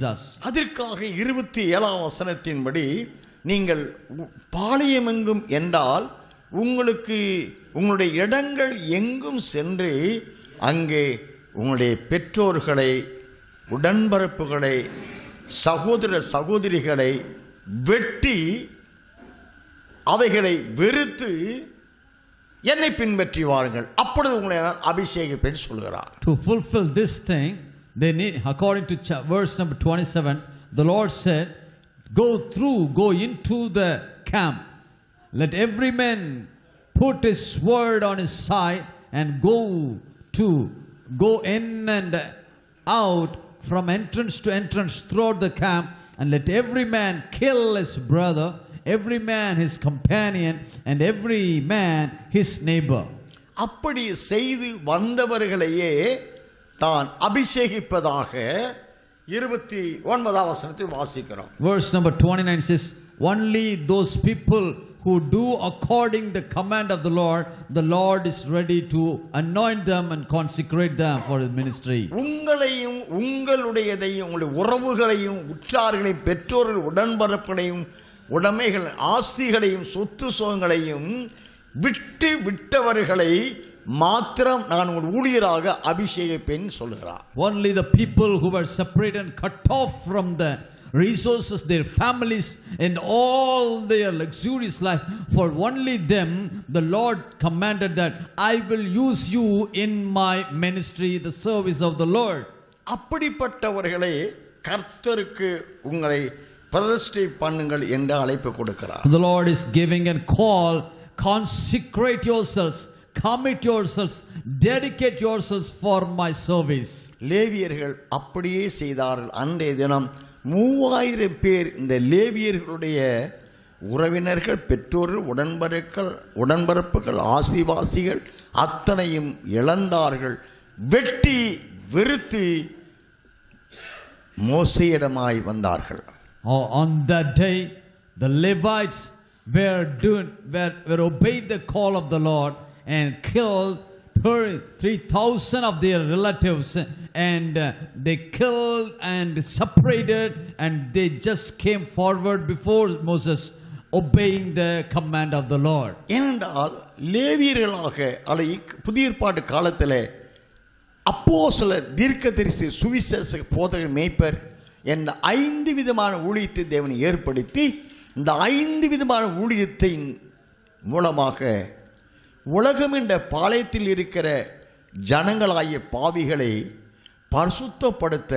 அதற்காக 27 வசனத்தின்படி நீங்கள் பாளையமெங்கும் என்றால் உங்களுக்கு உங்களுடைய இடங்கள் எங்கும் சென்று அங்கே உங்களுடைய பெற்றோர்களை, உடன்பரப்புகளை, சகோதர சகோதரிகளை வெட்டி அவைகளை வெறுத்து என்னை பின்பற்றி வாருங்கள், அப்பொழுது உங்களை நான் அபிஷேகிப்பேன் சொல்கிறார். To fulfill this thing, they need, according to verse number 27, the Lord said, go into the camp. Let every man put his sword on his side and go in and out from entrance to entrance throughout the camp, and let every man kill his brother, every man his companion, and every man his neighbor. அப்படி செய்து வந்தவர்களையே தான் அபிஷேகிப்பதாக 29 வசனத்தை வாசிக்கிறோம். Verse number 29 says, only those people who do according the command of the Lord is ready to anoint them and consecrate them for his ministry. உங்களையும் உங்களுடையதையும் உங்களுடைய உறவுகளையும் உற்றார்களையும் பெற்றோர்கள் உடன்பரப்புகளையும் உடைமைகள் ஆஸ்திகளையும் சொத்து சுகங்களையும் விட்டவர்களை மாத்திரம் நான் உங்கள் ஊழியராக அபிஷேகிப்பேன் சொல்கிறார். Only the people who were separated and cut off from the resources, their families and all their luxurious life, for only them the Lord commanded that I will use you in my ministry, the service of the Lord. அப்படிப்பட்டவர்களை கர்த்தருக்கு உங்களை பிரதிஷ்டை பண்ணுங்கள் என்று அழைப்பு கொடுக்கிறார். The Lord is giving a call, consecrate yourselves, commit yourselves, dedicate yourselves for my service. லேவியர்கள் அப்படியே செய்தார்கள். அன்றைய தினம் 3000 பேர் இந்த லேவியர்களுடைய உறவினர்கள், பெற்றோர்கள், உடன்பரப்புகள், ஆசிவாசிகள் அத்தனையும் இழந்தார்கள். வெட்டி வெறுத்து மோசேயிடமாய் வந்தார்கள். On that day the Levites were obeyed the call of the Lord and killed 3,000 of their relatives, and they killed and separated, and they just came forward before Moses obeying the command of the Lord. ஏனென்றால் லேவியர்களாக புதிய ஏற்பாட்டு காலத்தில் அப்போஸ்தலர், தீர்க்கதரிசி, சுவிசேஷ போதகர், மேய்ப்பர் என்ற 5 விதமான ஊழியத்தை தேவன் ஏற்படுத்தி இந்த 5 விதமான ஊழியத்தின் மூலமாக உலகம் என்ற பாளையத்தில் இருக்கிற ஜனங்களாகிய பாவிகளை பரிசுத்தப்படுத்த,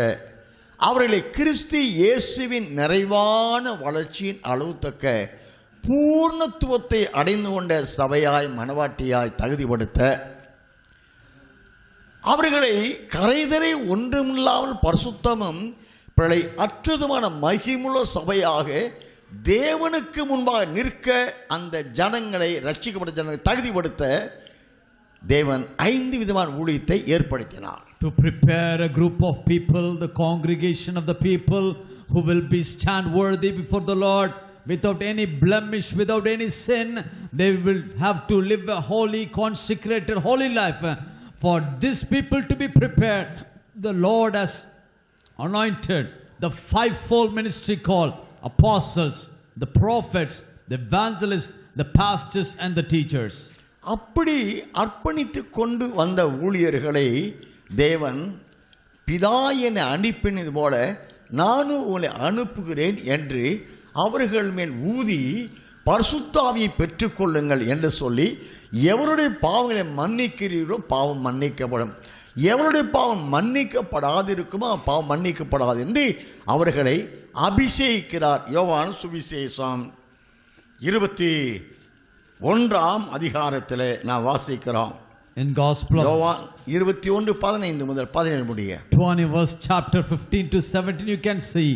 அவர்களை கிறிஸ்து இயேசுவின் நிறைவான வளர்ச்சியின் அளவுத்தக்க பூர்ணத்துவத்தை அடைந்து கொண்ட சபையாய், மனவாட்டியாய் தகுதிப்படுத்த, அவர்களை கரைதரை ஒன்றுமில்லாமல் பரிசுத்தமும் பிழை அற்றதுமான மகிமுள்ள சபையாக தேவனுக்கு முன்பாக நிற்க அந்த ஜனங்களை, ரட்சிக்கப்பட்ட ஜனங்களை தகுதிப்படுத்த தேவன் 5 விதமான ஊழியத்தை ஏற்படுத்தினார். To prepare a group of people, the congregation of the people who will be stand worthy before the Lord without any blemish, without any sin. They will have to live a holy, consecrated, holy life. For these people to be prepared, the Lord has anointed the fivefold ministry called apostles, the prophets, the evangelists, the pastors and the teachers. அப்படி அர்ப்பணித்து கொண்டு வந்த ஊழியர்களை தேவன் பிதா என்னை அனுப்பினது போல நானும் உங்களை அனுப்புகிறேன் என்று அவர்கள் மேல் ஊதி பரிசுத்த ஆவியை பெற்றுக்கொள்ளுங்கள் என்று சொல்லி, எவருடைய பாவங்களை மன்னிக்கிறீர்களோ பாவம் மன்னிக்கப்படும், எவருடைய பாவம் மன்னிக்கப்படாதிருக்குமோ பாவம் மன்னிக்கப்படாது என்று அவர்களை அபிஷேகிக்கிறார். யோவான் சுவிசேஷம் 21 அதிகாரத்தில் நான் வாசிக்கிறோம். In Gospel of யோவான் 21:15 முதல் 17 முடிய 20 verse chapter 15 to 17, you can see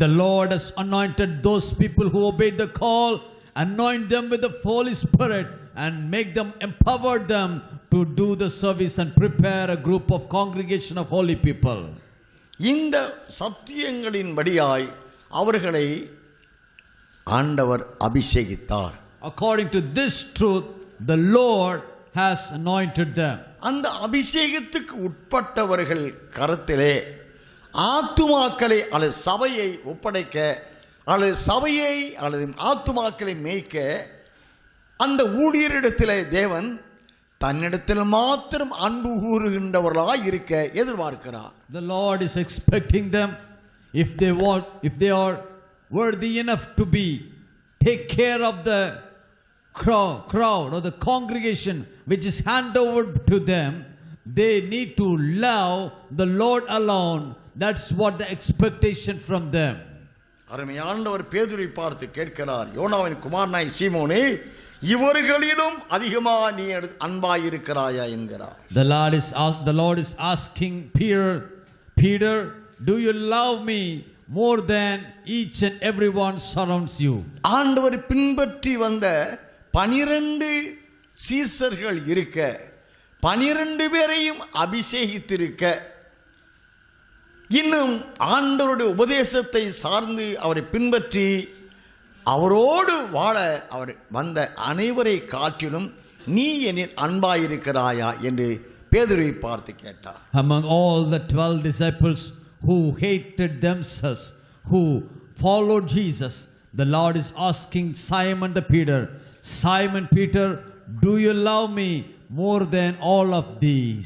the Lord has anointed those people who obeyed the call, anoint them with the Holy Spirit and make them, empower them to do the service and prepare a group of congregation of holy people. இந்த சத்தியங்களின்படியாய் அவர்களை ஆண்டவர் அபிஷேகித்தார். According to this truth, the Lord has anointed them. அந்த அபிஷேகத்துக்கு உட்பட்டவர்கள் கரத்திலே ஆத்துமாக்களை அல்லது சபையை ஒப்படைக்க அல்லது சபையை அல்லது ஆத்துமாக்களை மேய்க்க அந்த ஊழியரிடத்தில் தேவன் தன்னிடத்தில் மாத்திரம் அன்பு கூறுகின்றவர்களாய் இருக்க எதிர்பார்க்கிறார். The Lord is expecting them, if they are worthy enough to take care of the crowd or the congregation which is handed over to them, they need to love the Lord alone. That's what the expectation from them. அருமையானவர் பேதுருவை பார்த்து கேட்கிறார், யோனாவின் குமாரனாய் சீமோனே, இவர்களிலும் அதிகமாக நீ அன்பாய் இருக்கிறாயா என்கிறார். The Lord is asking Peter, do you love me more than each and everyone surrounds you? ஆண்டவர் பின்பற்றி வந்த 12 சீசர்கள் இருக்க 12 பேரையும் அபிஷேகித்திருக்க, இன்னும் ஆண்டவருடைய உபதேசத்தை சார்ந்து அவரை பின்பற்றி அவரோடு வாழ அவர் வந்த அனைவரை காட்டிலும் நீ என்னில் அன்பாயிருக்கிறாயா என்று பேதுருவை பார்த்து கேட்டார். Among all the 12 disciples who hated themselves, who followed Jesus, the Lord is asking Simon Peter, do you love me more than all of these?